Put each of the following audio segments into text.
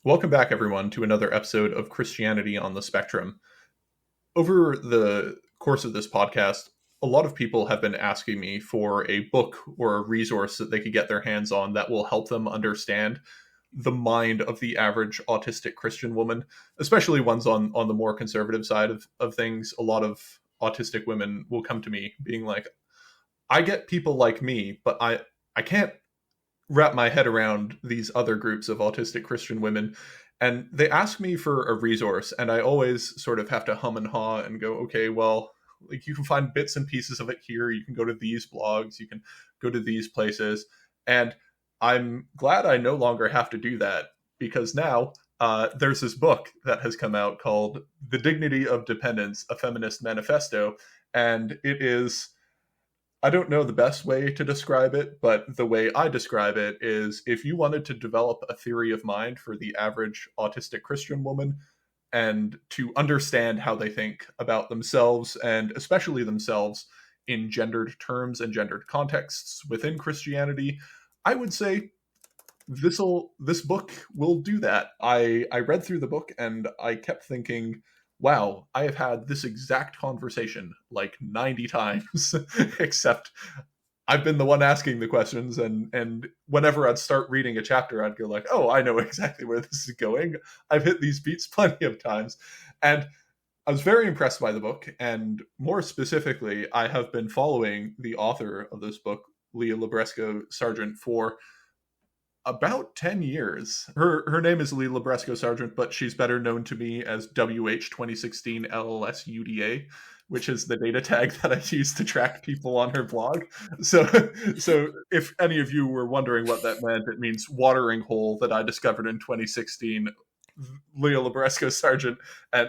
Welcome back, everyone, to another episode of Christianity on the Spectrum. Over the course of this podcast, a lot of people have been asking me for a book or a resource that they could get their hands on that will help them understand the mind of the average autistic Christian woman, especially ones on the more conservative side of things. A lot of autistic women will come to me being like, I get people like me, but I can't wrap my head around these other groups of autistic Christian women. And they ask me for a resource, and I always sort of have to hum and haw and go, okay, well, like you can find bits and pieces of it here. You can go to these blogs, you can go to these places. And I'm glad I no longer have to do that because now there's this book that has come out called The Dignity of Dependence, a Feminist Manifesto. And it is, I don't know the best way to describe it, but the way I describe it is if you wanted to develop a theory of mind for the average autistic Christian woman and to understand how they think about themselves and especially themselves in gendered terms and gendered contexts within Christianity, I would say this book will do that. I read through the book and I kept thinking, wow, I have had this exact conversation like 90 times, except I've been the one asking the questions, and whenever I'd start reading a chapter, I'd go like, oh, I know exactly where this is going. I've hit these beats plenty of times. And I was very impressed by the book, and more specifically, I have been following the author of this book, Leah Libresco Sargeant, for about 10 years. Her name is Leah Libresco Sargeant, but she's better known to me as WH 2016 LLSUDA, which is the data tag that I use to track people on her blog. So if any of you were wondering what that meant, it means watering hole that I discovered in 2016. Leah Libresco Sargeant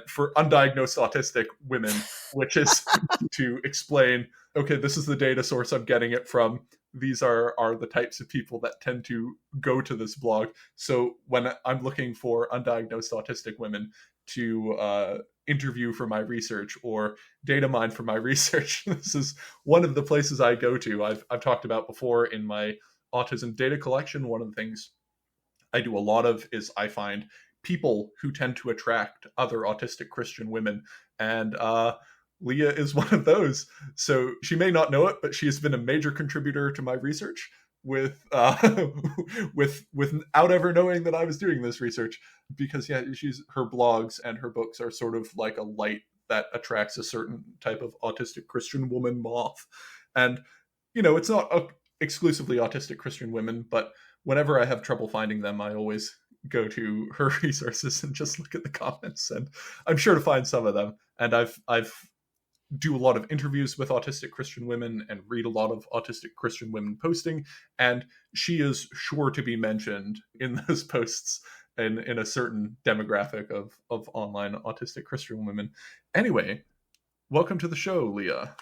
for undiagnosed autistic women, which is to explain, okay, this is the data source I'm getting it from. These are the types of people that tend to go to this blog. So when I'm looking for undiagnosed autistic women to interview for my research or data mine for my research, this is one of the places I go to. I've talked about before in my autism data collection. One of the things I do a lot of is I find people who tend to attract other autistic Christian women. And Leah is one of those. So she may not know it, but she has been a major contributor to my research without ever knowing that I was doing this research. Because her blogs and her books are sort of like a light that attracts a certain type of autistic Christian woman moth. And it's not exclusively autistic Christian women, but whenever I have trouble finding them, I always go to her resources and just look at the comments, and I'm sure to find some of them. And I've do a lot of interviews with autistic Christian women and read a lot of autistic Christian women posting, and she is sure to be mentioned in those posts in a certain demographic of online autistic Christian women. Anyway, welcome to the show, Leah.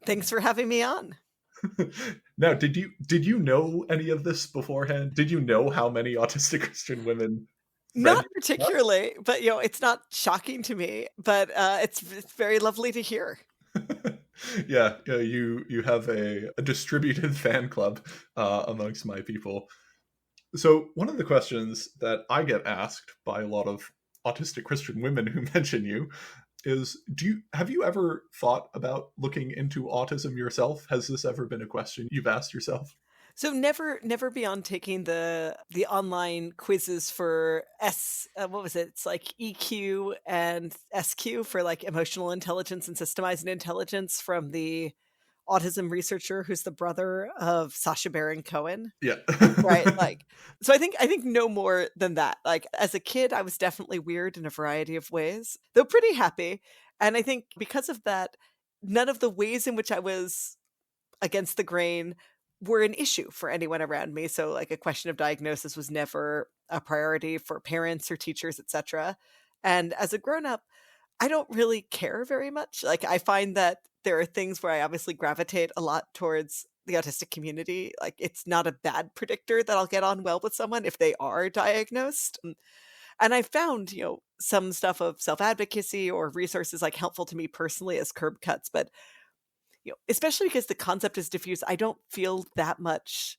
Thanks for having me on. Now, did you know any of this beforehand? Did you know how many autistic Christian women Not particularly, but it's not shocking to me, but it's very lovely to hear. Yeah, you have a distributed fan club amongst my people. So one of the questions that I get asked by a lot of autistic Christian women who mention you is, have you ever thought about looking into autism yourself? Has this ever been a question you've asked yourself? So never beyond taking the online quizzes for what was it? It's like EQ and SQ for like emotional intelligence and systemizing intelligence from the autism researcher who's the brother of Sacha Baron Cohen. Yeah. Right. Like, so I think no more than that. Like as a kid, I was definitely weird in a variety of ways, though pretty happy. And I think because of that, none of the ways in which I was against the grain were an issue for anyone around me. So like a question of diagnosis was never a priority for parents or teachers, etc. And as a grown up, I don't really care very much. Like I find that there are things where I obviously gravitate a lot towards the autistic community. Like it's not a bad predictor that I'll get on well with someone if they are diagnosed. And I found, some stuff of self-advocacy or resources like helpful to me personally as curb cuts, but especially because the concept is diffuse, I don't feel that much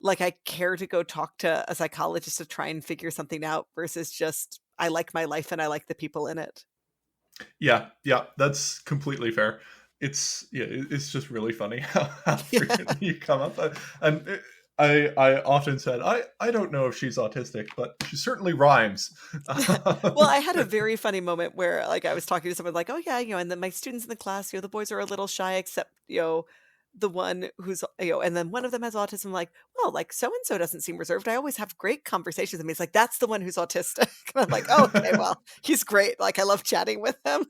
like I care to go talk to a psychologist to try and figure something out versus just I like my life and I like the people in it. Yeah, yeah, that's completely fair. It's just really funny how Yeah. frequently you come up, and I often said I don't know if she's autistic, but she certainly rhymes. Well, I had a very funny moment where, like, I was talking to someone like, "Oh, yeah, and then my students in the class, the boys are a little shy except, the one who's, and then one of them has autism." Like, "Well, like, so and so doesn't seem reserved. I always have great conversations with him." He's like, "That's the one who's autistic." And I'm like, "Oh, okay, well, he's great. Like, I love chatting with him."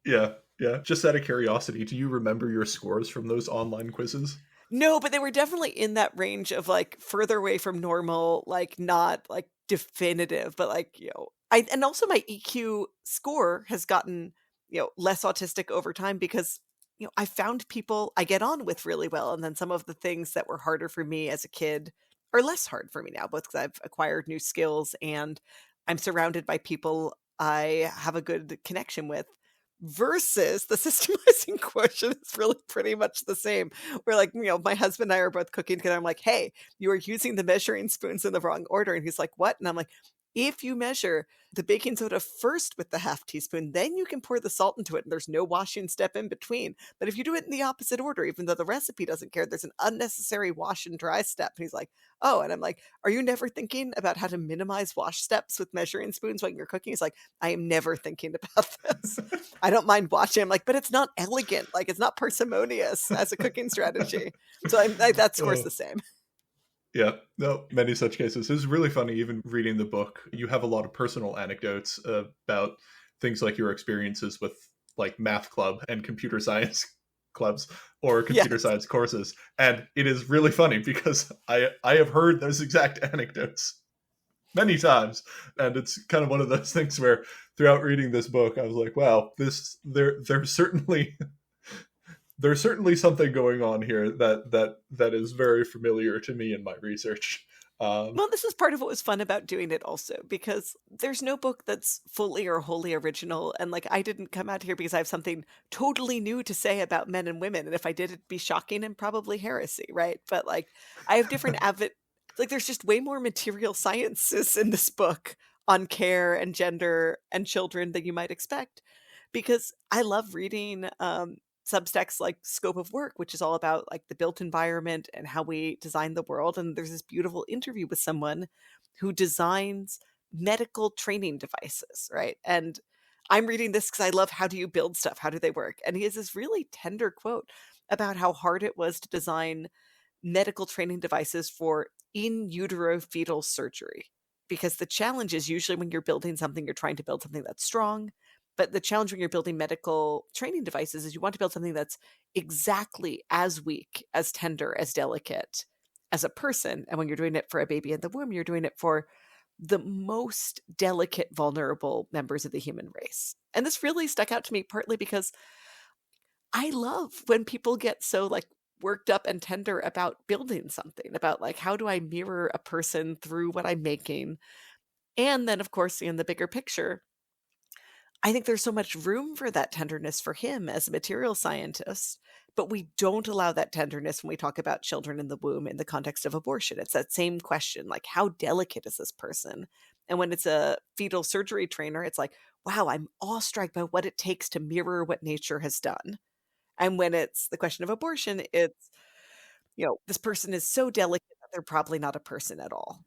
Yeah, yeah. Just out of curiosity, do you remember your scores from those online quizzes? No, but they were definitely in that range of, like, further away from normal, like, not, like, definitive, but, like, I and also my EQ score has gotten, less autistic over time because, I found people I get on with really well, and then some of the things that were harder for me as a kid are less hard for me now, both because 'cause I've acquired new skills and I'm surrounded by people I have a good connection with, versus the systemizing quotient is really pretty much the same. We're like, my husband and I are both cooking together. I'm like, "Hey, you are using the measuring spoons in the wrong order." And he's like, "What?" And I'm like, "If you measure the baking soda first with the half teaspoon, then you can pour the salt into it, and there's no washing step in between. But if you do it in the opposite order, even though the recipe doesn't care, there's an unnecessary wash and dry step." And he's like, "Oh." And I'm like, "Are you never thinking about how to minimize wash steps with measuring spoons when you're cooking?" He's like, "I am never thinking about this. I don't mind watching." I'm like, "But it's not elegant. Like, it's not parsimonious as a cooking strategy." So I'm like, that score's Oh, the same. yeah, no, many such cases. It was really funny, even reading the book. You have a lot of personal anecdotes about things like your experiences with like math club and computer science clubs or computer Yes. science courses. And it is really funny because I have heard those exact anecdotes many times. And it's kind of one of those things where throughout reading this book, I was like, wow, there's certainly there's certainly something going on here that is very familiar to me in my research. Um, Well, this is part of what was fun about doing it also, because there's no book that's fully or wholly original. And like, I didn't come out here because I have something totally new to say about men and women. And if I did, it'd be shocking and probably heresy, right? But like, I have different like, there's just way more material sciences in this book on care and gender and children than you might expect, because I love reading Substack's like Scope of Work, which is all about like the built environment and how we design the world. And there's this beautiful interview with someone who designs medical training devices, right? And I'm reading this because I love how do you build stuff? How do they work? And he has this really tender quote about how hard it was to design medical training devices for in utero fetal surgery. Because the challenge is usually when you're building something, you're trying to build something that's strong. But the challenge when you're building medical training devices is you want to build something that's exactly as weak, as tender, as delicate as a person. And when you're doing it for a baby in the womb, you're doing it for the most delicate, vulnerable members of the human race. And this really stuck out to me partly because I love when people get so like worked up and tender about building something, about like, how do I mirror a person through what I'm making? And then, of course, in the bigger picture, I think there's so much room for that tenderness for him as a material scientist, but we don't allow that tenderness when we talk about children in the womb in the context of abortion. It's that same question, like, how delicate is this person? And when it's a fetal surgery trainer, it's like, wow, I'm awestruck by what it takes to mirror what nature has done. And when it's the question of abortion, it's, this person is so delicate that they're probably not a person at all.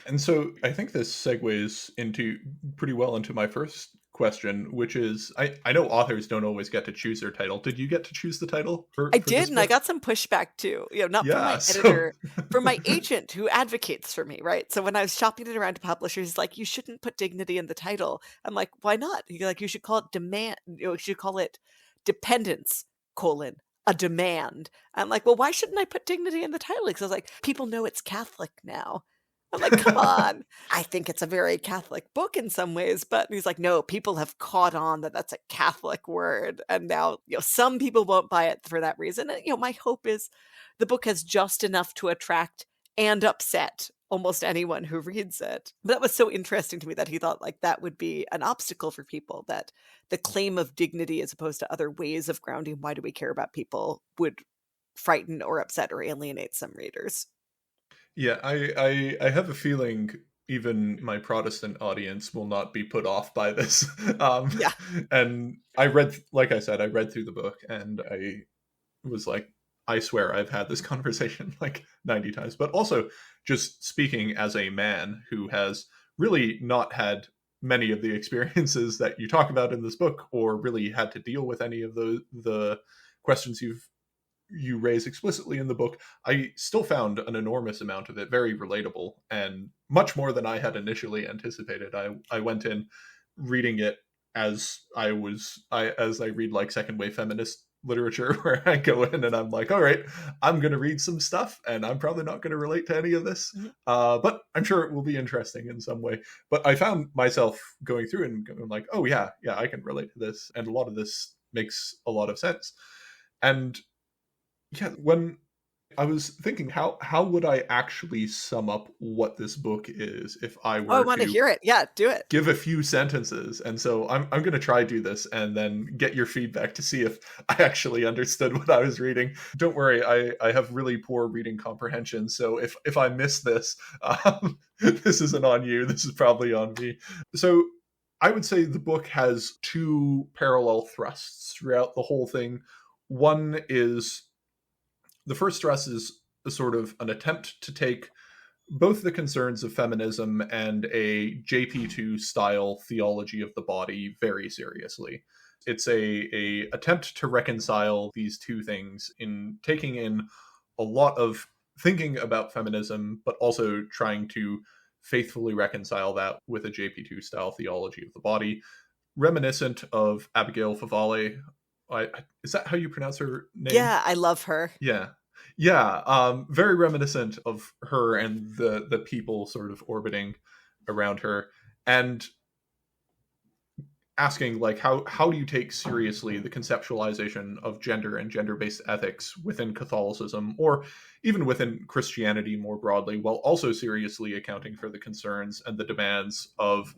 and so I think this segues into pretty well into my first question, which is I know authors don't always get to choose their title. Did you get to choose the title I for did, this and I book? got some pushback too, not from my Yeah, so editor, from my agent who advocates for me, right? So when I was shopping it around to publishers, he's like, "You shouldn't put dignity in the title." I'm like, "Why not?" He's like, "You should call it demand, you should call it dependence, colon, a demand." I'm like, "Well, why shouldn't I put dignity in the title?" Because I was like, "People know it's Catholic now." I'm like, "Come on." I think it's a very Catholic book in some ways, but he's like, "No, people have caught on that that's a Catholic word, and now, some people won't buy it for that reason." And, my hope is the book has just enough to attract and upset almost anyone who reads it. But that was so interesting to me that he thought like that would be an obstacle for people, that the claim of dignity as opposed to other ways of grounding why do we care about people would frighten or upset or alienate some readers. Yeah, I have a feeling even my Protestant audience will not be put off by this. um Yeah. and I read, like I said, I read through the book, and I was like, I swear I've had this conversation like 90 times. But also, just speaking as a man who has really not had many of the experiences that you talk about in this book, or really had to deal with any of the questions you raise explicitly in the book, I still found an enormous amount of it very relatable, and much more than I had initially anticipated. I went in reading it as I read like second wave feminist literature, where I go in and I'm like, all right, I'm going to read some stuff, and I'm probably not going to relate to any of this, Mhm. but I'm sure it will be interesting in some way. But I found myself going through and going like, oh yeah, yeah, I can relate to this, and a lot of this makes a lot of sense. And yeah, when I was thinking, how would I actually sum up what this book is if I Oh, I were wanna to hear it. Yeah, do it. give a few sentences? And so I'm going to try do this and then get your feedback to see if I actually understood what I was reading. Don't worry, I have really poor reading comprehension, so if I miss this, this isn't on you. This is probably on me. So I would say the book has two parallel thrusts throughout the whole thing. One is the first stress is a sort of an attempt to take both the concerns of feminism and a JP2 style theology of the body very seriously. It's a attempt to reconcile these two things in taking in a lot of thinking about feminism, but also trying to faithfully reconcile that with a JP2 style theology of the body, reminiscent of Abigail Favale. Is that how you pronounce her name? Yeah, I love her. Yeah. Yeah, very reminiscent of her and the people sort of orbiting around her, and asking like how do you take seriously the conceptualization of gender and gender-based ethics within Catholicism, or even within Christianity more broadly, while also seriously accounting for the concerns and the demands of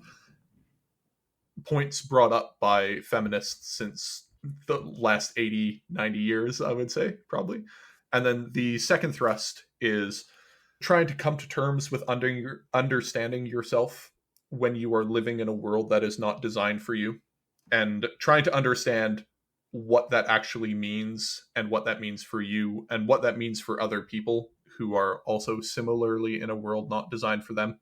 points brought up by feminists since the last 80, 90 years, I would say, probably. And then the second thrust is trying to come to terms with understanding yourself when you are living in a world that is not designed for you, and trying to understand what that actually means, and what that means for you, and what that means for other people who are also similarly in a world not designed for them.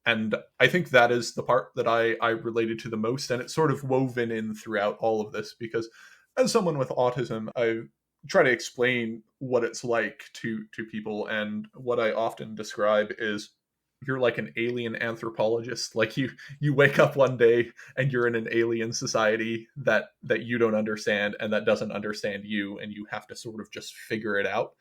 And I think that is the part that I related to the most, and it's sort of woven in throughout all of this, because as someone with autism, I try to explain what it's like to people, and what I often describe is you're like an alien anthropologist. Like you wake up one day and you're in an alien society that you don't understand and that doesn't understand you, and you have to sort of just figure it out.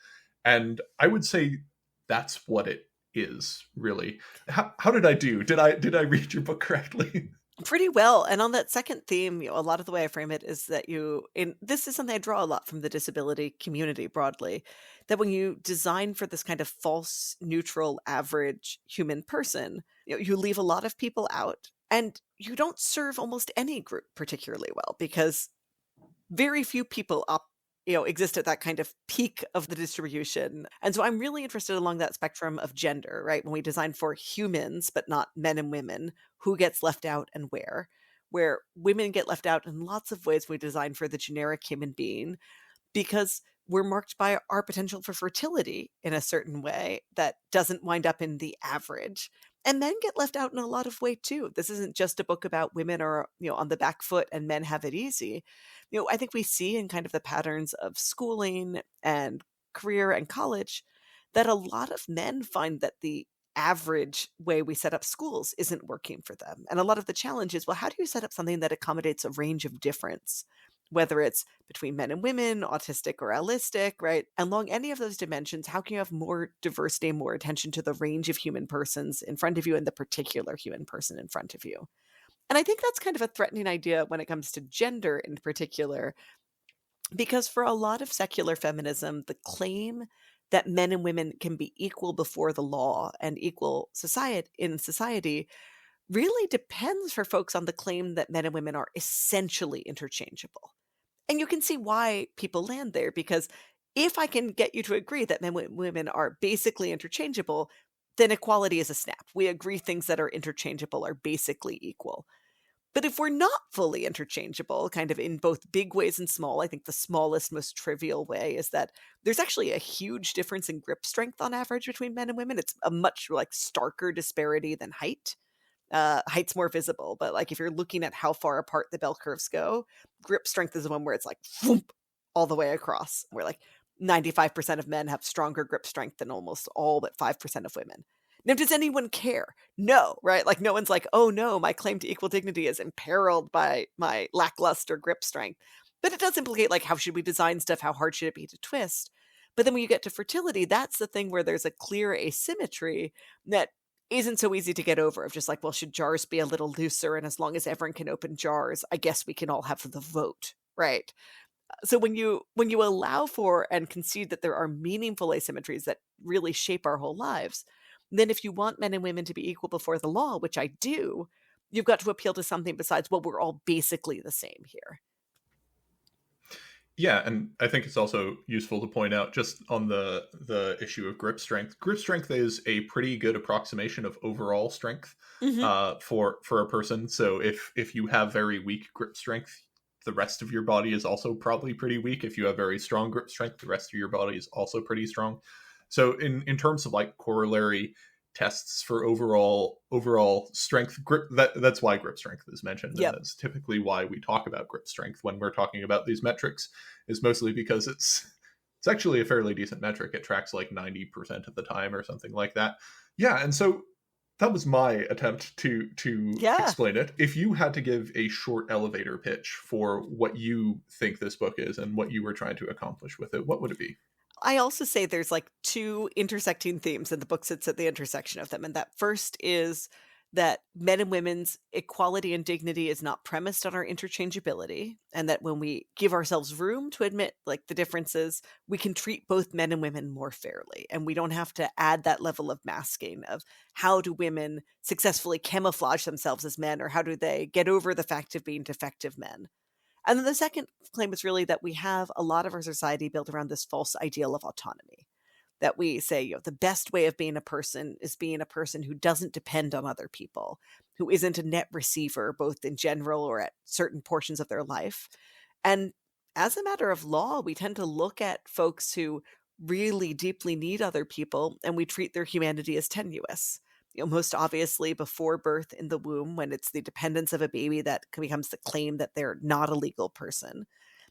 And I would say that's what it is, really. How did I do? Did I read your book correctly? Pretty well, and on that second theme, a lot of the way I frame it is that this is something I draw a lot from the disability community broadly, that when you design for this kind of false, neutral, average human person, you leave a lot of people out, and you don't serve almost any group particularly well, because very few people exist at that kind of peak of the distribution. And so I'm really interested along that spectrum of gender, right? When we design for humans, but not men and women, who gets left out and where women get left out in lots of ways. We design for the generic human being because we're marked by our potential for fertility in a certain way that doesn't wind up in the average. And men get left out in a lot of way too. This isn't just a book about women are, on the back foot and men have it easy. I think we see in kind of the patterns of schooling and career and college that a lot of men find that the average way we set up schools isn't working for them. And a lot of the challenge is, well, how do you set up something that accommodates a range of difference? Whether it's between men and women, autistic or allistic, right? And along any of those dimensions, how can you have more diversity and more attention to the range of human persons in front of you and the particular human person in front of you? And I think that's kind of a threatening idea when it comes to gender in particular, because for a lot of secular feminism, the claim that men and women can be equal before the law and equal society really depends for folks on the claim that men and women are essentially interchangeable. And you can see why people land there, because if I can get you to agree that men and women are basically interchangeable, then equality is a snap. We agree things that are interchangeable are basically equal. But if we're not fully interchangeable, kind of in both big ways and small, I think the smallest, most trivial way is that there's actually a huge difference in grip strength on average between men and women. It's a much like starker disparity than height. Height's more visible, but like if you're looking at how far apart the bell curves go, grip strength is the one where it's like whoomp, all the way across. Where like 95% of men have stronger grip strength than almost all but 5% of women. Now, does anyone care? No, right? Like, no one's like, oh no, my claim to equal dignity is imperiled by my lackluster grip strength. But it does implicate, like, how should we design stuff? How hard should it be to twist? But then when you get to fertility, that's the thing where there's a clear asymmetry that isn't so easy to get over of just like, well, should jars be a little looser? And as long as everyone can open jars, I guess we can all have the vote, right? So when you allow for and concede that there are meaningful asymmetries that really shape our whole lives, then if you want men and women to be equal before the law, which I do, you've got to appeal to something besides, well, we're all basically the same here. Yeah, and I think it's also useful to point out just on the issue of grip strength. Grip strength is a pretty good approximation of overall strength Mhm. for a person. So if you have very weak grip strength, the rest of your body is also probably pretty weak. If you have very strong grip strength, the rest of your body is also pretty strong. So in terms of like corollary tests for overall strength, grip, that's why grip strength is mentioned, and Yep. that's typically why we talk about grip strength when we're talking about these metrics, is mostly because it's actually a fairly decent metric. It tracks like 90% of the time or something like that. Yeah, and so that was my attempt to Yeah. explain it. If you had to give a short elevator pitch for what you think this book is and what you were trying to accomplish with it, what would it be? I also say there's like two intersecting themes, and the book sits at the intersection of them. And that first is that men and women's equality and dignity is not premised on our interchangeability, and that when we give ourselves room to admit like the differences, we can treat both men and women more fairly. And we don't have to add that level of masking of how do women successfully camouflage themselves as men, or how do they get over the fact of being defective men. And then the second claim is really that we have a lot of our society built around this false ideal of autonomy. That we say, the best way of being a person is being a person who doesn't depend on other people, who isn't a net receiver, both in general or at certain portions of their life. And as a matter of law, we tend to look at folks who really deeply need other people and we treat their humanity as tenuous. Most obviously before birth in the womb, when it's the dependence of a baby that becomes the claim that they're not a legal person.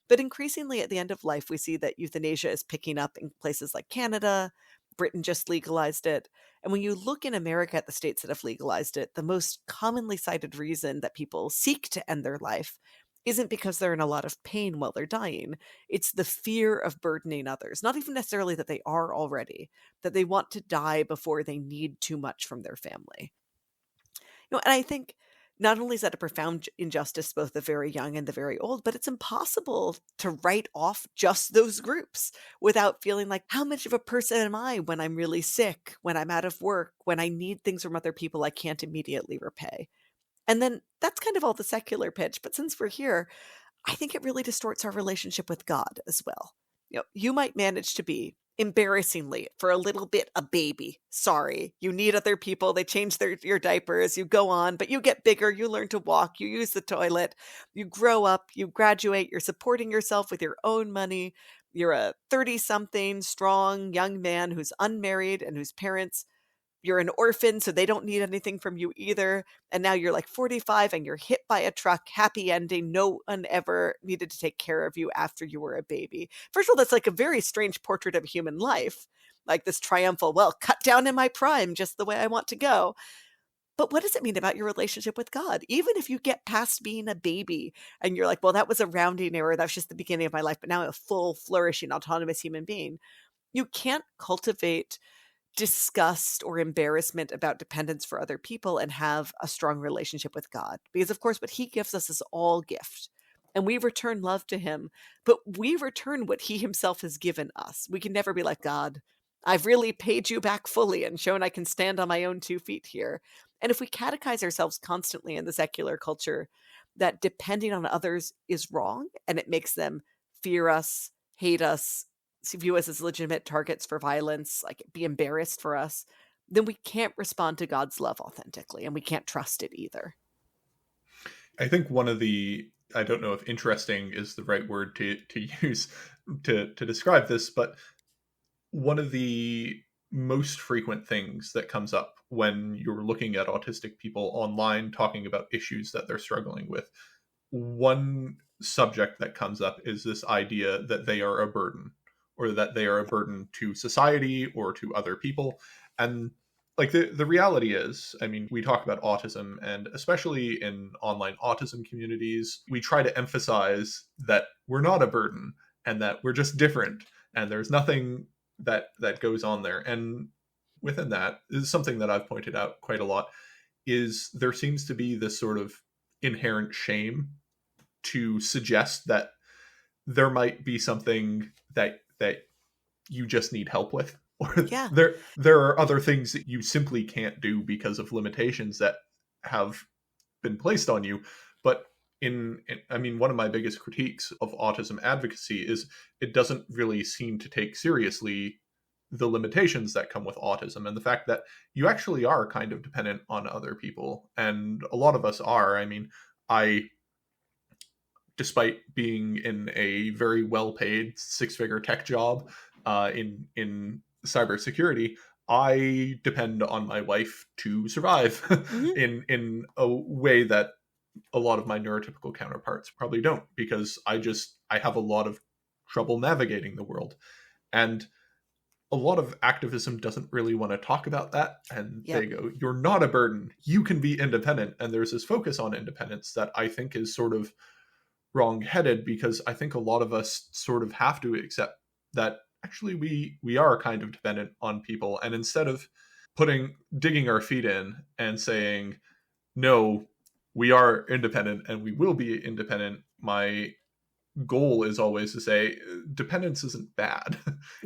But increasingly at the end of life, we see that euthanasia is picking up in places like Canada. Britain just legalized it. And when you look in America at the states that have legalized it, the most commonly cited reason that people seek to end their life isn't because they're in a lot of pain while they're dying. It's the fear of burdening others. Not even necessarily that they are already, that they want to die before they need too much from their family. And I think not only is that a profound injustice, both the very young and the very old, but it's impossible to write off just those groups without feeling like, how much of a person am I when I'm really sick, when I'm out of work, when I need things from other people I can't immediately repay? And then that's kind of all the secular pitch. But since we're here, I think it really distorts our relationship with God as well. You might manage to be embarrassingly for a little bit a baby. Sorry, you need other people. They change your diapers. You go on, but you get bigger. You learn to walk. You use the toilet. You grow up. You graduate. You're supporting yourself with your own money. You're a 30 something strong young man who's unmarried and whose parents, you're an orphan, so they don't need anything from you either. And now you're like 45 and you're hit by a truck, happy ending. No one ever needed to take care of you after you were a baby. First of all, that's like a very strange portrait of human life. Like this triumphal, well, cut down in my prime, just the way I want to go. But what does it mean about your relationship with God? Even if you get past being a baby and you're like, well, that was a rounding error. That was just the beginning of my life, but now I'm a full, flourishing, autonomous human being. You can't cultivate disgust or embarrassment about dependence for other people and have a strong relationship with God. Because, of course, what He gives us is all gift. And we return love to Him, but we return what He Himself has given us. We can never be like, God, I've really paid you back fully and shown I can stand on my own 2 feet here. And if we catechize ourselves constantly in the secular culture that depending on others is wrong and it makes them fear us, hate us, view us as legitimate targets for violence, like be embarrassed for us, then we can't respond to God's love authentically, and we can't trust it either. I think one of the, I don't know if interesting is the right word to use to describe this, but one of the most frequent things that comes up when you're looking at autistic people online talking about issues that they're struggling with, one subject that comes up is this idea that they are a burden, or that they are a burden to society or to other people. And like the reality is, I mean, we talk about autism, and especially in online autism communities, we try to emphasize that we're not a burden and that we're just different, and there's nothing that goes on there. And within that is something that I've pointed out quite a lot, is there seems to be this sort of inherent shame to suggest that there might be something that you just need help with, or Yeah. there are other things that you simply can't do because of limitations that have been placed on you. But I mean, one of my biggest critiques of autism advocacy is it doesn't really seem to take seriously the limitations that come with autism, and the fact that you actually are kind of dependent on other people, and a lot of us are. I mean, I, despite being in a very well-paid six-figure tech job in cybersecurity, I depend on my wife to survive Hmm. in a way that a lot of my neurotypical counterparts probably don't, because I have a lot of trouble navigating the world. And a lot of activism doesn't really want to talk about that, and Yep. they go, you're not a burden, you can be independent. And there's this focus on independence that I think is sort of wrong-headed, because I think a lot of us sort of have to accept that actually we are kind of dependent on people. And instead of digging our feet in and saying, no, we are independent and we will be independent, my goal is always to say dependence isn't bad.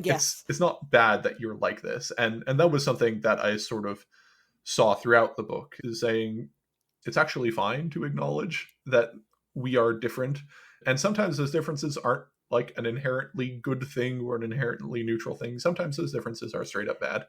Yes. It's not bad that you're like this. And that was something that I sort of saw throughout the book, is saying it's actually fine to acknowledge that we are different. And sometimes those differences aren't like an inherently good thing or an inherently neutral thing. Sometimes those differences are straight up bad.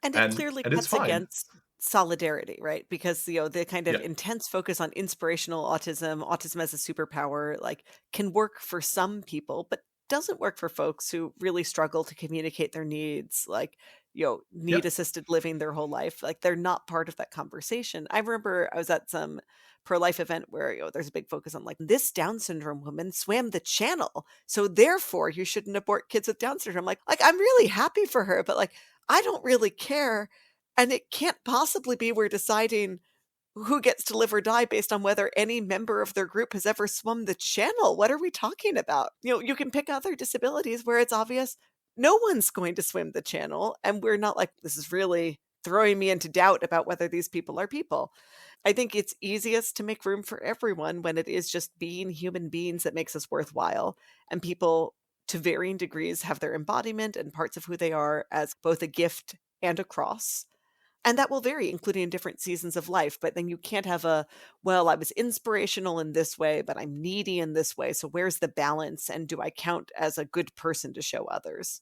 And it And clearly it's cuts fine. against solidarity, right? Because, the kind of Yeah. intense focus on inspirational autism, autism as a superpower, like, can work for some people, but doesn't work for folks who really struggle to communicate their needs, like, Yeah. need assisted living their whole life. Like, they're not part of that conversation. I remember I was at some pro-life event where, there's a big focus on, like, this Down syndrome woman swam the channel, so therefore you shouldn't abort kids with Down syndrome. Like, I'm really happy for her, but, like, I don't really care, and it can't possibly be we're deciding who gets to live or die based on whether any member of their group has ever swum the channel. What are we talking about? You can pick other disabilities where it's obvious no one's going to swim the channel, and we're not like, "This is really throwing me into doubt about whether these people are people." I think it's easiest to make room for everyone when it is just being human beings that makes us worthwhile, and people, to varying degrees, have their embodiment and parts of who they are as both a gift and a cross. And that will vary, including in different seasons of life. But then you can't have well, I was inspirational in this way, but I'm needy in this way. So where's the balance? And do I count as a good person to show others?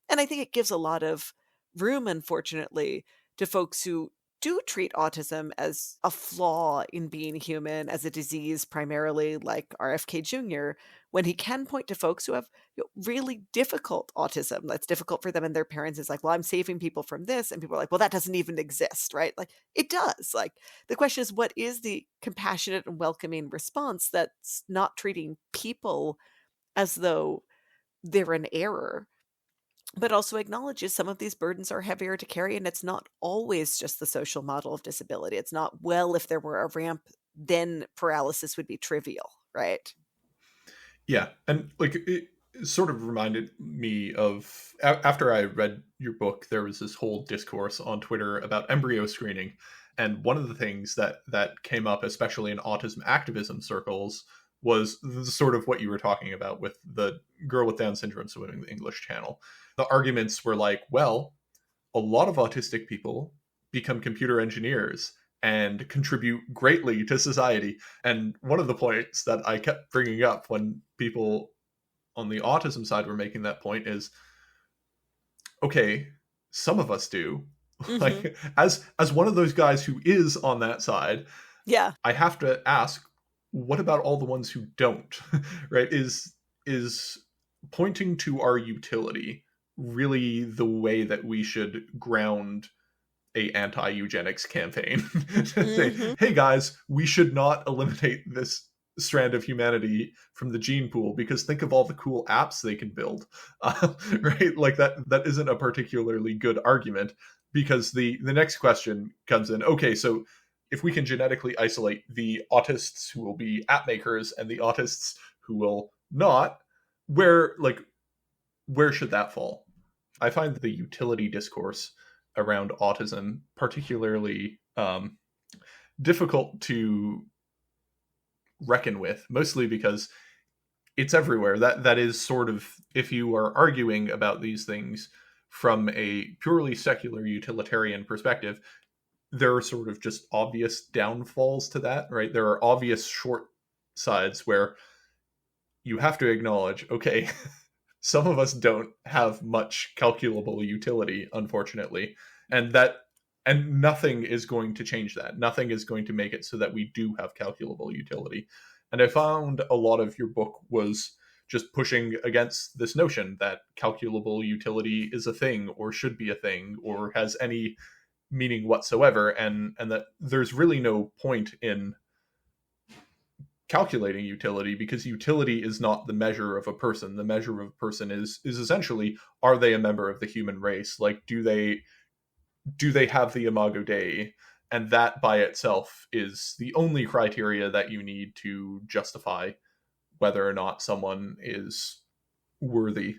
And I think it gives a lot of room, unfortunately, to folks who do treat autism as a flaw in being human, as a disease primarily, like RFK Jr., when he can point to folks who have really difficult autism that's difficult for them and their parents. Is like, well, I'm saving people from this. And people are like, well, that doesn't even exist, right? Like, it does. Like, the question is, what is the compassionate and welcoming response that's not treating people as though they're an error, but also acknowledges some of these burdens are heavier to carry, and it's not always just the social model of disability. It's not, well, if there were a ramp, then paralysis would be trivial, right? Yeah. And like it sort of reminded me of, after I read your book, there was this whole discourse on Twitter about embryo screening. And one of the things that came up, especially in autism activism circles, was sort of what you were talking about with the girl with Down syndrome swimming the English Channel. The arguments were like, well, a lot of autistic people become computer engineers and contribute greatly to society. And one of the points that I kept bringing up when people on the autism side were making that point is, okay, some of us do. Mhm. Like, as one of those guys who is on that side, Yeah. I have to ask, what about all the ones who don't? Right? Is pointing to our utility really the way that we should ground a anti-eugenics campaign? Say, Mhm. hey guys, we should not eliminate this strand of humanity from the gene pool because think of all the cool apps they can build. Right? Like that isn't a particularly good argument, because the next question comes in. Okay, so if we can genetically isolate the autists who will be app makers and the autists who will not, where like where should that fall? I find the utility discourse around autism particularly difficult to reckon with, mostly because it's everywhere. That is sort of, if you are arguing about these things from a purely secular utilitarian perspective, there are sort of just obvious downfalls to that, right? There are obvious short sides where you have to acknowledge, okay, some of us don't have much calculable utility, unfortunately, and nothing is going to change that. Nothing is going to make it so that we do have calculable utility. And I found a lot of your book was just pushing against this notion that calculable utility is a thing or should be a thing or has any meaning whatsoever, and that there's really no point in calculating utility, because utility is not the measure of a person. The measure of a person is essentially, are they a member of the human race? Like, do they have the imago Dei? And that by itself is the only criteria that you need to justify whether or not someone is worthy.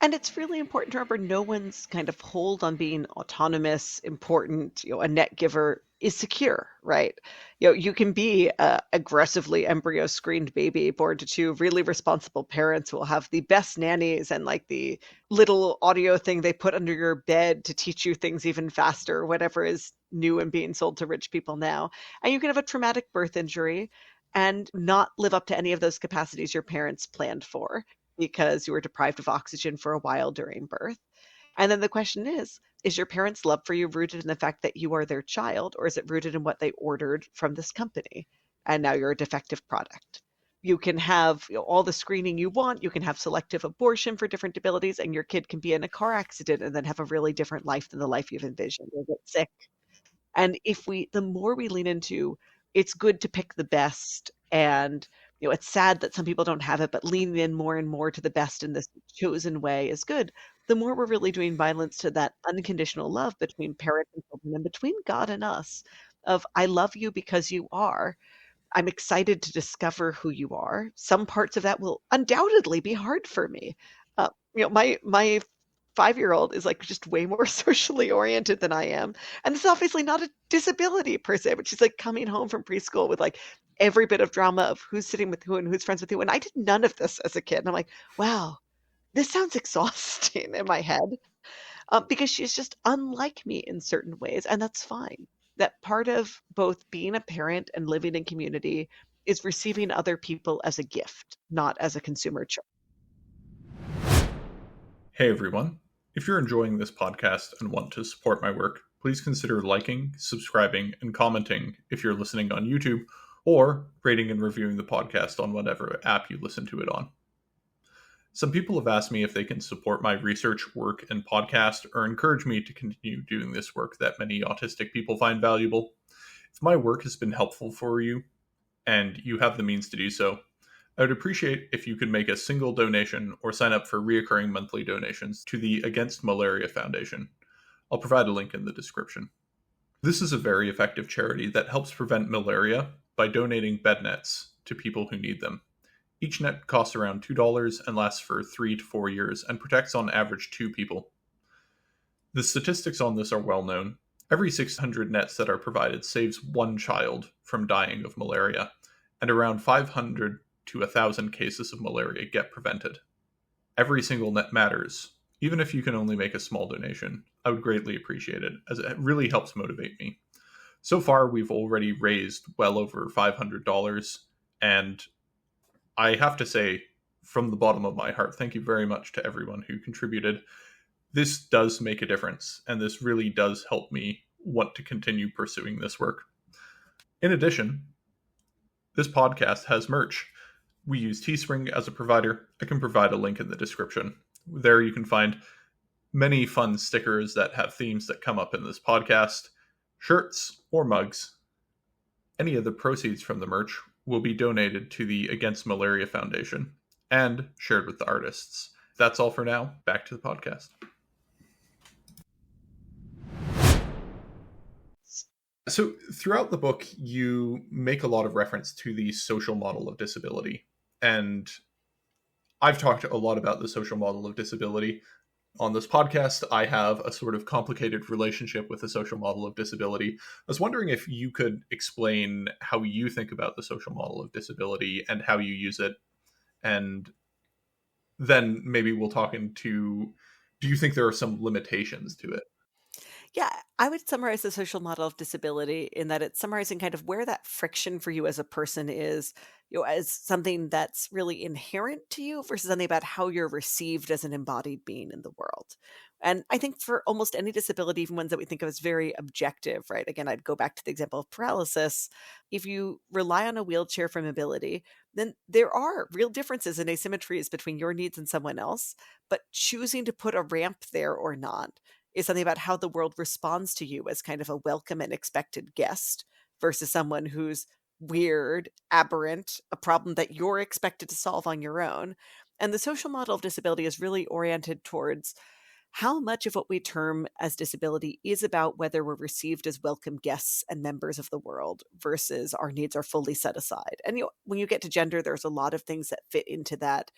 And it's really important to remember no one's kind of hold on being autonomous, important, a net giver is secure, right? You can be a aggressively embryo screened baby born to two really responsible parents who will have the best nannies and like the little audio thing they put under your bed to teach you things even faster, whatever is new and being sold to rich people now. And you can have a traumatic birth injury and not live up to any of those capacities your parents planned for because you were deprived of oxygen for a while during birth. And then the question is your parents' love for you rooted in the fact that you are their child, or is it rooted in what they ordered from this company? And now you're a defective product. You can have all the screening you want. You can have selective abortion for different abilities, and your kid can be in a car accident and then have a really different life than the life you've envisioned or get sick. And the more we lean into it's good to pick the best, and it's sad that some people don't have it, but leaning in more and more to the best in this chosen way is good. The more we're really doing violence to that unconditional love between parent and children and between God and us of I love you because you are. I'm excited to discover who you are. Some parts of that will undoubtedly be hard for me. My 5-year-old is like just way more socially oriented than I am, and it's obviously not a disability per se, but she's like coming home from preschool with like every bit of drama of who's sitting with who and who's friends with who. And I did none of this as a kid, and I'm like, wow, this sounds exhausting in my head because she's just unlike me in certain ways, and that's fine. That part of both being a parent and living in community is receiving other people as a gift, not as a consumer choice. Hey everyone. If you're enjoying this podcast and want to support my work, please consider liking, subscribing, and commenting if you're listening on YouTube, or rating and reviewing the podcast on whatever app you listen to it on. Some people have asked me if they can support my research work and podcast or encourage me to continue doing this work that many autistic people find valuable. If my work has been helpful for you and you have the means to do so, I would appreciate if you could make a single donation or sign up for reoccurring monthly donations to the Against Malaria Foundation. I'll provide a link in the description. This is a very effective charity that helps prevent malaria by donating bed nets to people who need them. Each net costs around $2 and lasts for 3 to 4 years and protects on average 2 people. The statistics on this are well known. Every 600 nets that are provided saves 1 child from dying of malaria, and around 500 to 1,000 cases of malaria get prevented. Every single net matters. Even if you can only make a small donation, I would greatly appreciate it, as it really helps motivate me. So far, we've already raised well over $500, and I have to say, from the bottom of my heart, thank you very much to everyone who contributed. this does make a difference, and this really does help me want to continue pursuing this work. In addition, this podcast has merch. We use Teespring as a provider. I can provide a link in the description. There you can find many fun stickers that have themes that come up in this podcast, shirts, or mugs. Any of the proceeds from the merch will be donated to the Against Malaria Foundation and shared with the artists. That's all for now. Back to the podcast. So throughout the book, you make a lot of reference to the social model of disability. And I've talked a lot about the social model of disability. On this podcast, I have a sort of complicated relationship with the social model of disability. I was wondering if you could explain how you think about the social model of disability and how you use it. And then maybe we'll talk into, do you think there are some limitations to it? Yeah, I would summarize the social model of disability in that it's summarizing kind of where that friction for you as a person is, as something that's really inherent to you versus something about how you're received as an embodied being in the world. And I think for almost any disability, even ones that we think of as very objective, right? Again, I'd go back to the example of paralysis. If you rely on a wheelchair for mobility, then there are real differences and asymmetries between your needs and someone else. But choosing to put a ramp there or not is something about how the world responds to you as kind of a welcome and expected guest versus someone who's weird, aberrant, a problem that you're expected to solve on your own. And the social model of disability is really oriented towards how much of what we term as disability is about whether we're received as welcome guests and members of the world versus our needs are fully set aside. And when you get to gender, there's a lot of things that fit into that.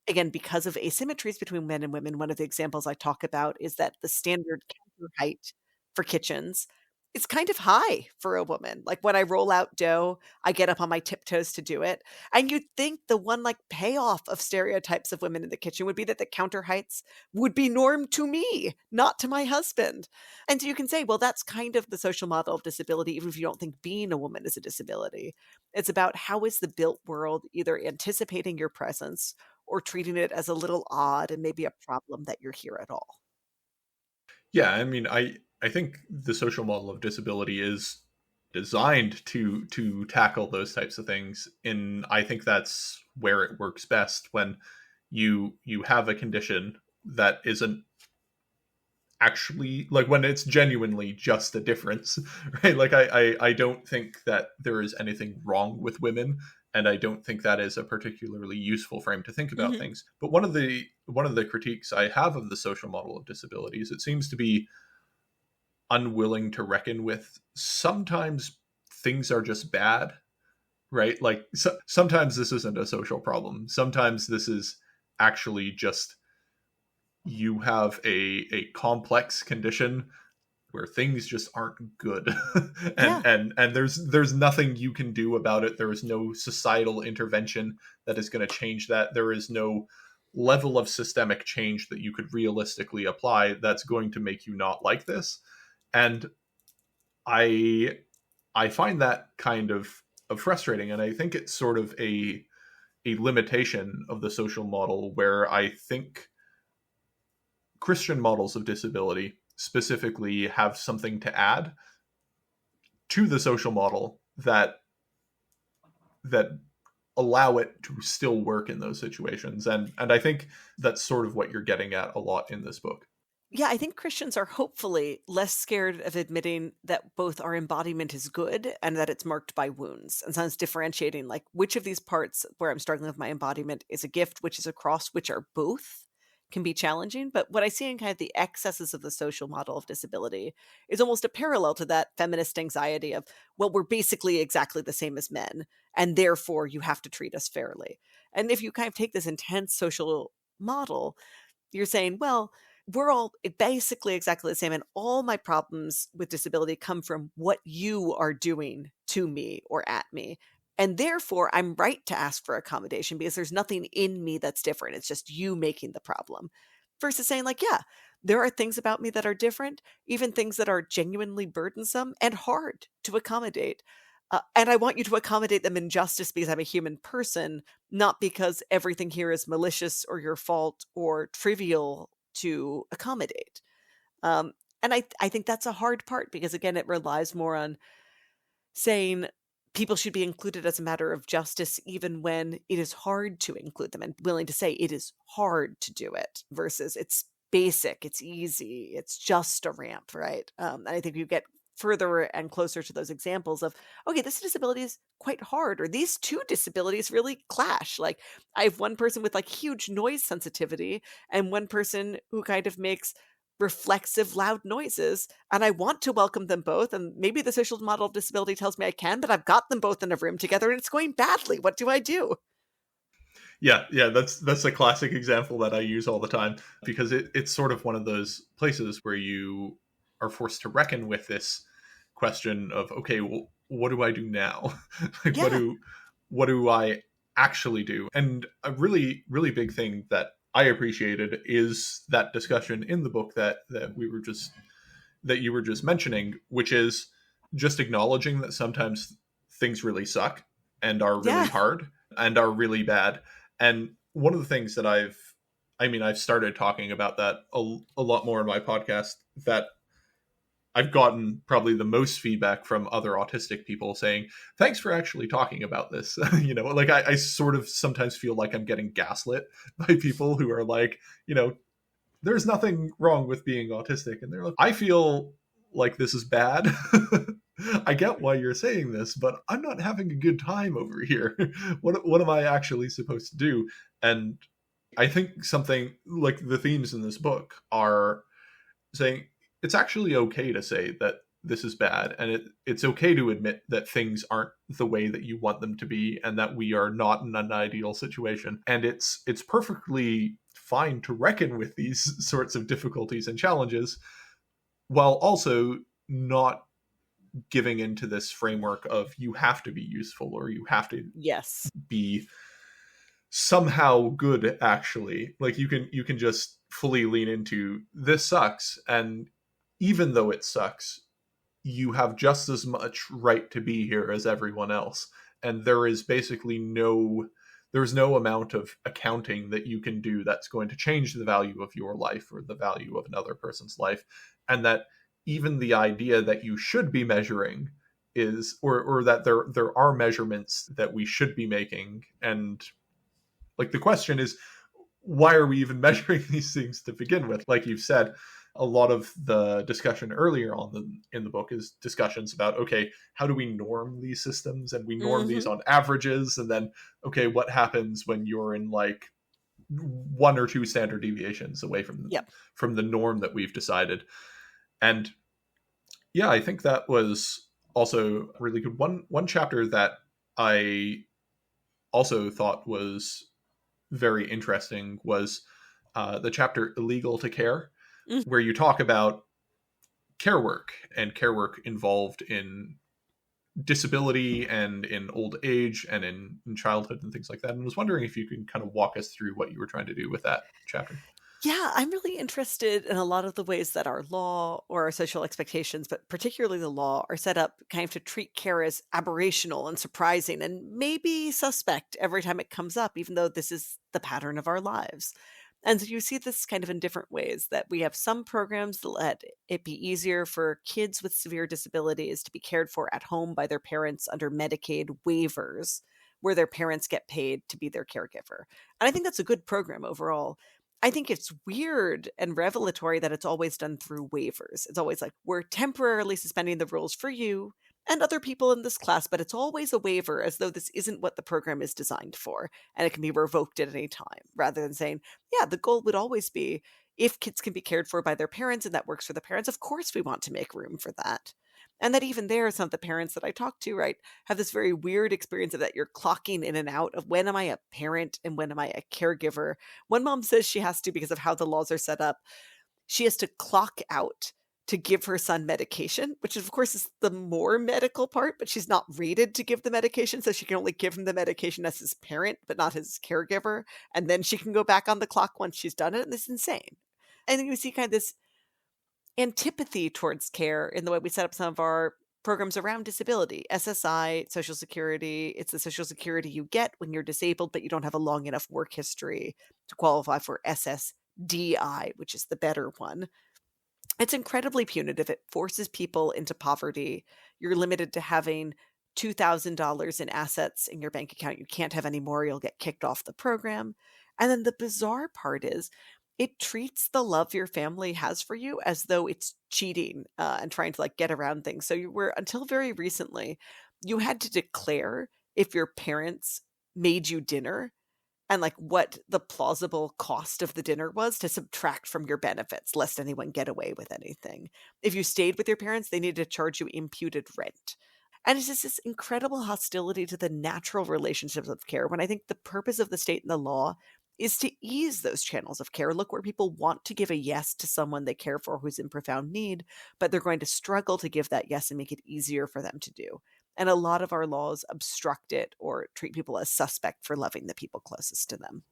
Again, because of asymmetries between men and women, one of the examples I talk about is that the standard counter height for kitchens is kind of high for a woman. Like when I roll out dough, I get up on my tiptoes to do it. And you'd think the one like payoff of stereotypes of women in the kitchen would be that the counter heights would be norm to me, not to my husband. And so you can say, well, that's kind of the social model of disability, even if you don't think being a woman is a disability. It's about how is the built world either anticipating your presence or treating it as a little odd and maybe a problem that you're here at all. Yeah, I mean, I think the social model of disability is designed to tackle those types of things, and I think that's where it works best when you have a condition that isn't actually, like, when it's genuinely just a difference, right? Like I don't think that there is anything wrong with women, and I don't think that is a particularly useful frame to think about things. But one of the critiques I have of the social model of disability is it seems to be unwilling to reckon with sometimes things are just bad, right? Like sometimes this isn't a social problem. Sometimes this is actually just you have a complex condition where things just aren't good. and there's nothing you can do about it. There is no societal intervention that is going to change that. There is no level of systemic change that you could realistically apply that's going to make you not like this. And I find that kind of frustrating, and I think it's sort of a limitation of the social model, where I think Christian models of disability specifically have something to add to the social model that allow it to still work in those situations. And I think that's sort of what you're getting at a lot in this book. Yeah, I think Christians are hopefully less scared of admitting that both our embodiment is good and that it's marked by wounds. And sometimes differentiating like which of these parts where I'm struggling with my embodiment is a gift, which is a cross, which are both, can be challenging. But what I see in kind of the excesses of the social model of disability is almost a parallel to that feminist anxiety of, well, we're basically exactly the same as men, and therefore you have to treat us fairly. And if you kind of take this intense social model, you're saying, well, we're all basically exactly the same. And all my problems with disability come from what you are doing to me or at me. And therefore, I'm right to ask for accommodation because there's nothing in me that's different. It's just you making the problem. Versus saying, like, yeah, there are things about me that are different, even things that are genuinely burdensome and hard to accommodate. And I want you to accommodate them in justice because I'm a human person, not because everything here is malicious or your fault or trivial to accommodate. And I think that's a hard part because, again, it relies more on saying people should be included as a matter of justice, even when it is hard to include them, and willing to say it is hard to do it versus it's basic, it's easy, it's just a ramp, right? And I think you get further and closer to those examples of, okay, this disability is quite hard, or these two disabilities really clash. Like, I have one person with like huge noise sensitivity and one person who kind of makes reflexive, loud noises, and I want to welcome them both. And maybe the social model of disability tells me I can, but I've got them both in a room together and it's going badly. What do I do? Yeah, that's a classic example that I use all the time, because it's sort of one of those places where you are forced to reckon with this question of, okay, well, what do I do now? Like, Yeah. what do I actually do? And a really, really big thing that I appreciated is that discussion in the book that you were just mentioning, which is just acknowledging that sometimes things really suck and are really Yeah. hard and are really bad. And one of the things that I've started talking about that a lot more in my podcast, that I've gotten probably the most feedback from other autistic people saying, thanks for actually talking about this. Like I sort of sometimes feel like I'm getting gaslit by people who are like, there's nothing wrong with being autistic. And they're like, I feel like this is bad. I get why you're saying this, but I'm not having a good time over here. What am I actually supposed to do? And I think something like the themes in this book are saying it's actually okay to say that this is bad, and it's okay to admit that things aren't the way that you want them to be, and that we are not in an ideal situation. And it's perfectly fine to reckon with these sorts of difficulties and challenges, while also not giving into this framework of you have to be useful or you have to Yes. be somehow good. Actually, like you can just fully lean into this sucks, and even though it sucks, you have just as much right to be here as everyone else. And there's no amount of accounting that you can do that's going to change the value of your life or the value of another person's life. And that even the idea that you should be measuring is, or that there are measurements that we should be making. And like the question is, why are we even measuring these things to begin with? Like you've said, a lot of the discussion earlier in the book is discussions about, okay, how do we norm these systems? And we norm these on averages. And then, okay, what happens when you're in like 1 or 2 standard deviations away from the norm that we've decided? And yeah, I think that was also really good. One chapter that I also thought was very interesting was the chapter Illegal to Care, where you talk about care work and care work involved in disability and in old age and in childhood and things like that. And I was wondering if you can kind of walk us through what you were trying to do with that chapter. Yeah, I'm really interested in a lot of the ways that our law or our social expectations, but particularly the law, are set up kind of to treat care as aberrational and surprising and maybe suspect every time it comes up, even though this is the pattern of our lives. And so you see this kind of in different ways, that we have some programs that let it be easier for kids with severe disabilities to be cared for at home by their parents under Medicaid waivers, where their parents get paid to be their caregiver. And I think that's a good program overall. I think it's weird and revelatory that it's always done through waivers. It's always like, we're temporarily suspending the rules for you and other people in this class, but it's always a waiver, as though this isn't what the program is designed for, and it can be revoked at any time, rather than saying, yeah, the goal would always be, if kids can be cared for by their parents and that works for the parents, of course we want to make room for that. And that even there, some of the parents that I talk to, right, have this very weird experience of that you're clocking in and out of, when am I a parent and when am I a caregiver? One mom says she has to, because of how the laws are set up, she has to clock out to give her son medication, which of course is the more medical part, but she's not rated to give the medication. So she can only give him the medication as his parent, but not his caregiver. And then she can go back on the clock once she's done it. And it's insane. And then you see kind of this antipathy towards care in the way we set up some of our programs around disability. SSI, Social Security, it's the Social Security you get when you're disabled, but you don't have a long enough work history to qualify for DI, which is the better one. It's incredibly punitive. It forces people into poverty. You're limited to having $2,000 in assets in your bank account. You can't have any more. You'll get kicked off the program. And then the bizarre part is it treats the love your family has for you as though it's cheating and trying to like get around things. So you were, until very recently, you had to declare if your parents made you dinner and like what the plausible cost of the dinner was to subtract from your benefits, lest anyone get away with anything. If you stayed with your parents, they needed to charge you imputed rent. And it's just this incredible hostility to the natural relationships of care, when I think the purpose of the state and the law is to ease those channels of care. Look, where people want to give a yes to someone they care for who's in profound need, but they're going to struggle to give that yes and make it easier for them to do. And a lot of our laws obstruct it or treat people as suspect for loving the people closest to them.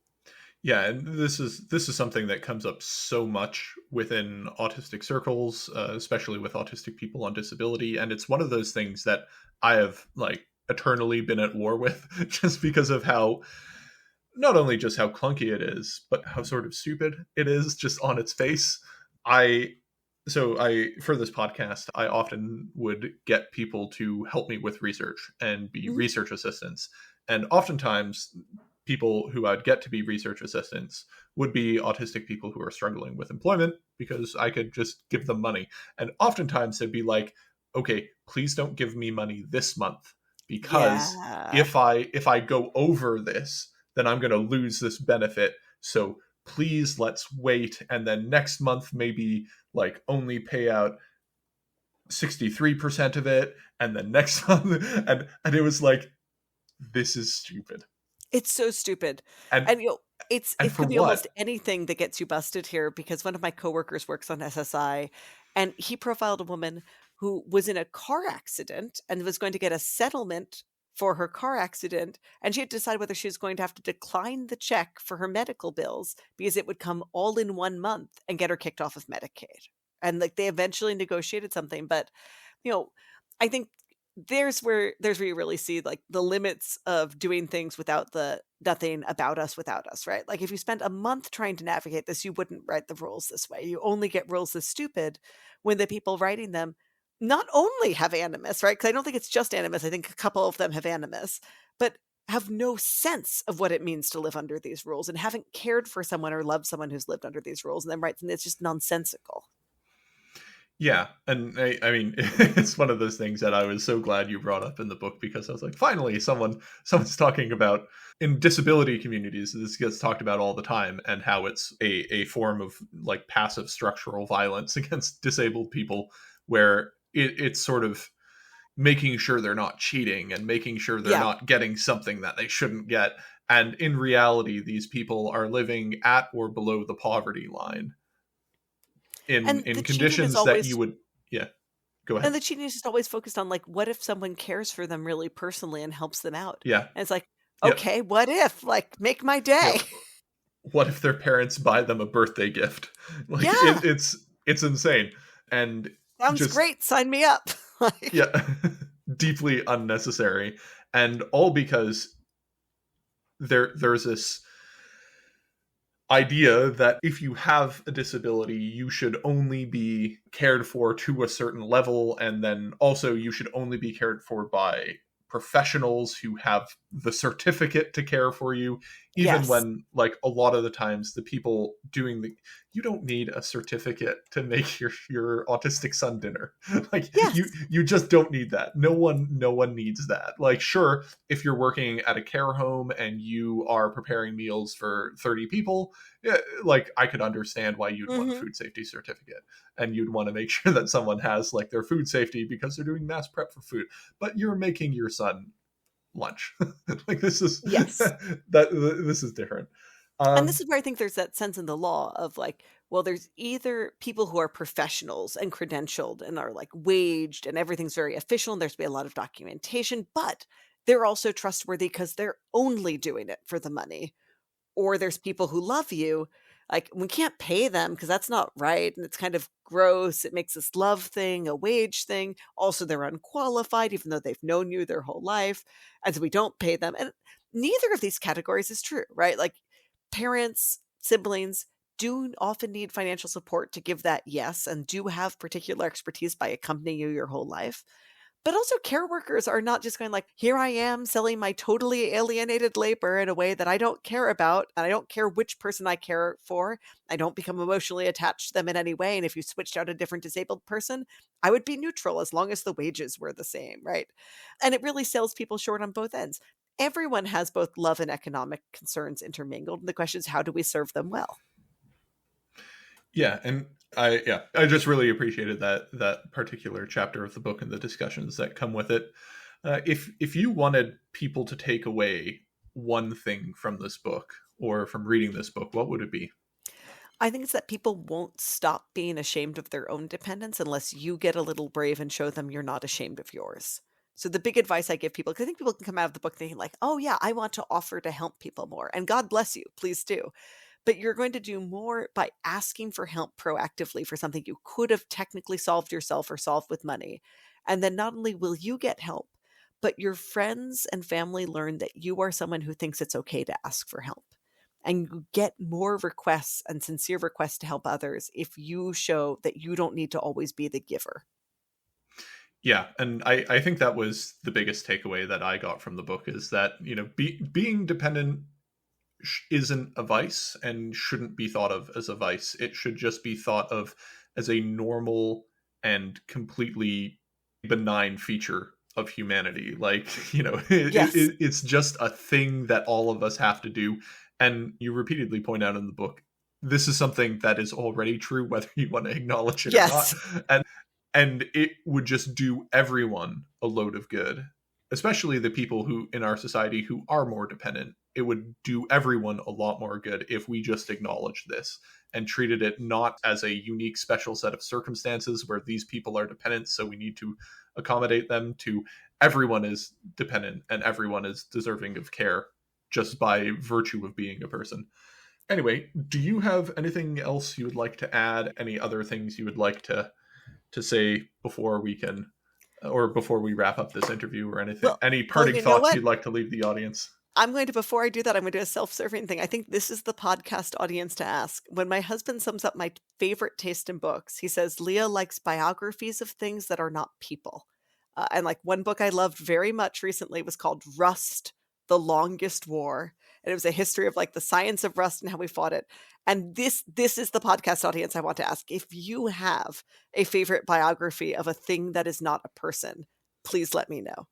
Yeah, and this is something that comes up so much within autistic circles, especially with autistic people on disability, and it's one of those things that I have like eternally been at war with, just because of how, not only just how clunky it is, but how sort of stupid it is just on its face. For this podcast, I often would get people to help me with research and be research assistants, and oftentimes people who I'd get to be research assistants would be autistic people who are struggling with employment, because I could just give them money. And oftentimes they'd be like, okay, please don't give me money this month, because if I go over this, then I'm going to lose this benefit. So please, let's wait. And then next month, maybe like only pay out 63% of it. And then next month, and it was like, this is stupid. It's so stupid. And it for could be what? almost anything that gets you busted here, because one of my coworkers works on SSI, and he profiled a woman who was in a car accident and was going to get a settlement for her car accident, and she had to decide whether she was going to have to decline the check for her medical bills because it would come all in 1 month and get her kicked off of Medicaid. And like they eventually negotiated something, but I think there's where you really see like the limits of doing things without the nothing about us without us, right? Like if you spent a month trying to navigate this, you wouldn't write the rules this way. You only get rules this stupid when the people writing them not only have animus, right? Because I don't think it's just animus. I think a couple of them have animus, but have no sense of what it means to live under these rules and haven't cared for someone or loved someone who's lived under these rules, and then writes, and it's just nonsensical. Yeah, and I mean, it's one of those things that I was so glad you brought up in the book, because I was like, finally, someone's talking about, in disability communities, this gets talked about all the time, and how it's a form of like passive structural violence against disabled people, where it's sort of making sure they're not cheating and making sure they're not getting something that they shouldn't get. And in reality, these people are living at or below the poverty line. In conditions that you would, go ahead. And the cheating is just always focused on like, what if someone cares for them really personally and helps them out? Yeah. And it's like, okay, what if? Like, make my day. What if their parents buy them a birthday gift? Like, it's insane. And sounds great. Sign me up. Deeply unnecessary. And all because there's this idea that if you have a disability, you should only be cared for to a certain level, and then also you should only be cared for by professionals who have the certificate to care for you, even when like a lot of the times the people doing you don't need a certificate to make your autistic son dinner. Like you just don't need that. No one needs that. Like, sure, if you're working at a care home and you are preparing meals for 30 people, like I could understand why you'd want a food safety certificate, and you'd want to make sure that someone has like their food safety because they're doing mass prep for food. But you're making your son lunch. Like this is this is different. And this is where I think there's that sense in the law of like, well, there's either people who are professionals and credentialed and are like waged and everything's very official and there's to be a lot of documentation, but they're also trustworthy because they're only doing it for the money. Or there's people who love you, like we can't pay them because that's not right. And it's kind of gross. It makes this love thing, a wage thing. Also, they're unqualified, even though they've known you their whole life. And so we don't pay them. And neither of these categories is true, right? Like parents, siblings do often need financial support to give that yes, and do have particular expertise by accompanying you your whole life. But also care workers are not just going like, here I am selling my totally alienated labor in a way that I don't care about, and I don't care which person I care for. I don't become emotionally attached to them in any way. And if you switched out a different disabled person, I would be neutral as long as the wages were the same, right? And it really sells people short on both ends. Everyone has both love and economic concerns intermingled. And the question is, how do we serve them well? Yeah, and I just really appreciated that particular chapter of the book and the discussions that come with it. If you wanted people to take away one thing from this book or from reading this book, what would it be? I think it's that people won't stop being ashamed of their own dependence unless you get a little brave and show them you're not ashamed of yours. So the big advice I give people, because I think people can come out of the book thinking like, oh yeah, I want to offer to help people more. And God bless you, please do. But you're going to do more by asking for help proactively for something you could have technically solved yourself or solved with money. And then not only will you get help, but your friends and family learn that you are someone who thinks it's okay to ask for help. And you get more requests and sincere requests to help others if you show that you don't need to always be the giver. Yeah, and I think that was the biggest takeaway that I got from the book, is that, being dependent isn't a vice and shouldn't be thought of as a vice. It should just be thought of as a normal and completely benign feature of humanity. Like, Yes. it's just a thing that all of us have to do. And you repeatedly point out in the book, this is something that is already true, whether you want to acknowledge it Yes. or not. And it would just do everyone a load of good, especially the people who in our society who are more dependent. It would do everyone a lot more good if we just acknowledged this and treated it not as a unique special set of circumstances where these people are dependent, so we need to accommodate them, to everyone is dependent and everyone is deserving of care just by virtue of being a person. Anyway, do you have anything else you would like to add? Any other things you would like to say before we can, or before we wrap up this interview, or anything? Well, Any parting you know thoughts what? you'd like to leave the audience? Before I do that, I'm going to do a self-serving thing. I think this is the podcast audience to ask. When my husband sums up my favorite taste in books, he says, Leah likes biographies of things that are not people. And like one book I loved very much recently was called Rust, The Longest War. And it was a history of like the science of rust and how we fought it. And this is the podcast audience I want to ask. If you have a favorite biography of a thing that is not a person, please let me know.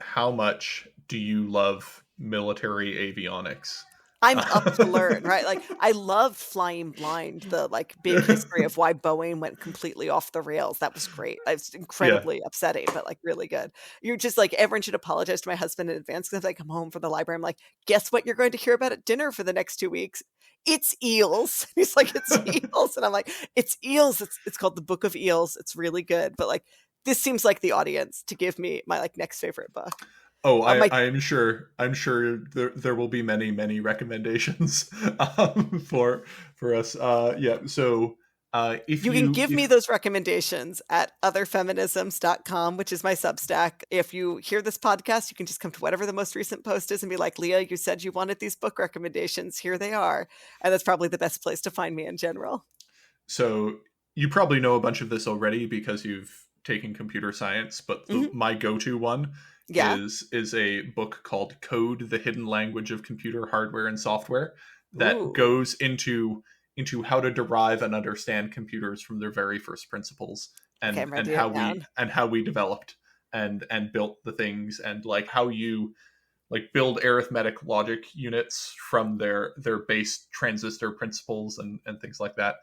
How much do you love military avionics? I'm up to learn, right? Like I loved Flying Blind, the like big history of why Boeing went completely off the rails. That was great. It was incredibly upsetting, but like really good. You're just like, everyone should apologize to my husband in advance, because if I come home from the library, I'm like, guess what you're going to hear about at dinner for the next 2 weeks? It's eels. He's like, it's eels. And I'm like, it's eels. It's called The Book of Eels. It's really good. But like, this seems like the audience to give me my like next favorite book. Oh, I'm sure there will be many recommendations for us. So if you can give me those recommendations at otherfeminisms.com, which is my Substack. If you hear this podcast, you can just come to whatever the most recent post is and be like, Leah, you said you wanted these book recommendations. Here they are. And that's probably the best place to find me in general. So you probably know a bunch of this already because you've taken computer science, but my go-to one is a book called Code: The Hidden Language of Computer Hardware and Software that goes into how to derive and understand computers from their very first principles, and how we developed and built the things, and like how you like build arithmetic logic units from their base transistor principles and things like that.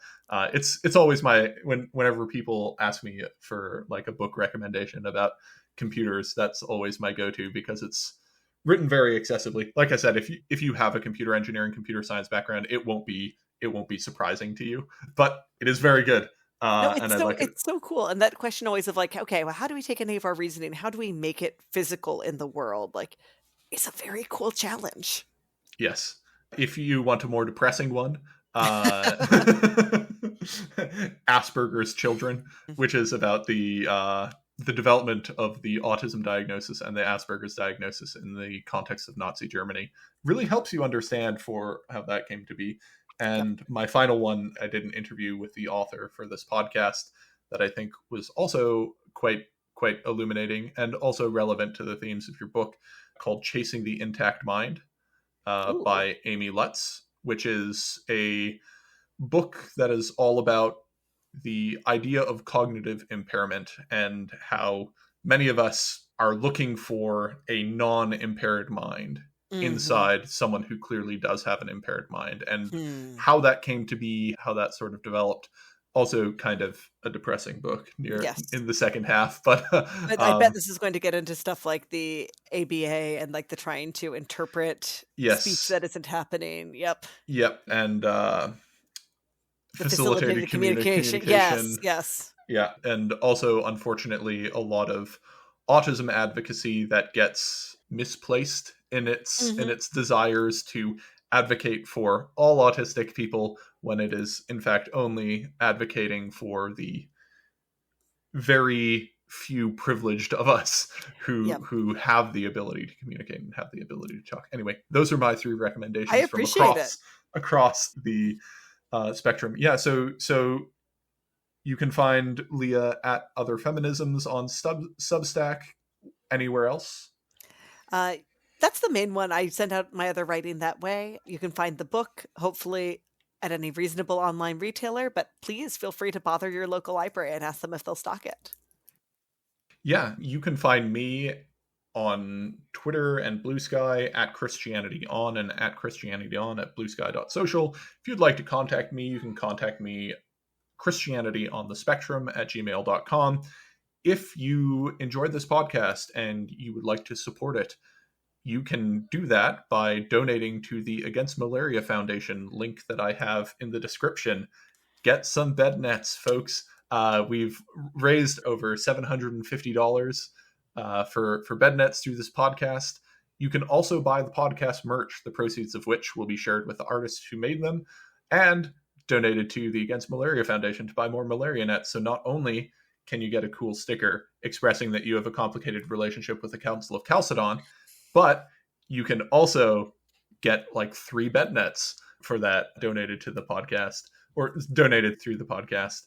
It's always whenever people ask me for like a book recommendation about computers, that's always my go-to, because it's written very accessibly. Like I said, if you have a computer engineering, computer science background, it won't be surprising to you, but it is very good. It's so cool. And that question always of like, okay, well, how do we take any of our reasoning? How do we make it physical in the world? Like, it's a very cool challenge. Yes. If you want a more depressing one, Asperger's Children, which is about the development of the autism diagnosis and the Asperger's diagnosis in the context of Nazi Germany, really helps you understand for how that came to be. And my final one, I did an interview with the author for this podcast that I think was also quite illuminating and also relevant to the themes of your book, called Chasing the Intact Mind, by Amy Lutz, which is a book that is all about the idea of cognitive impairment and how many of us are looking for a non-impaired mind inside someone who clearly does have an impaired mind, and how that came to be, how that sort of developed. Also kind of a depressing book in the second half, but I bet this is going to get into stuff like the ABA and like the trying to interpret speech that isn't happening. Yep. And facilitated communication. Yes. Yeah. And also, unfortunately, a lot of autism advocacy that gets misplaced in its desires to advocate for all autistic people, when it is in fact only advocating for the very few privileged of us who have the ability to communicate and have the ability to talk. Anyway, those are my 3 recommendations. I appreciate from across the spectrum. Yeah, so you can find Leah at Other Feminisms on Substack. Anywhere else? That's the main one. I sent out my other writing that way. You can find the book, hopefully, at any reasonable online retailer, but please feel free to bother your local library and ask them if they'll stock it. Yeah, you can find me on Twitter and Blue Sky at ChristianityOn and at ChristianityOn at bluesky.social. If you'd like to contact me, you can contact me christianityonthespectrum@gmail.com. If you enjoyed this podcast and you would like to support it, you can do that by donating to the Against Malaria Foundation link that I have in the description. Get some bed nets, folks. We've raised over $750 for bed nets through this podcast. You can also buy the podcast merch, the proceeds of which will be shared with the artists who made them, and donated to the Against Malaria Foundation to buy more malaria nets. So not only can you get a cool sticker expressing that you have a complicated relationship with the Council of Chalcedon, but you can also get like 3 bed nets for that, donated to the podcast, or donated through the podcast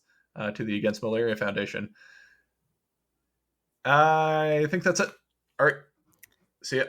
to the Against Malaria Foundation. I think that's it. All right. See ya.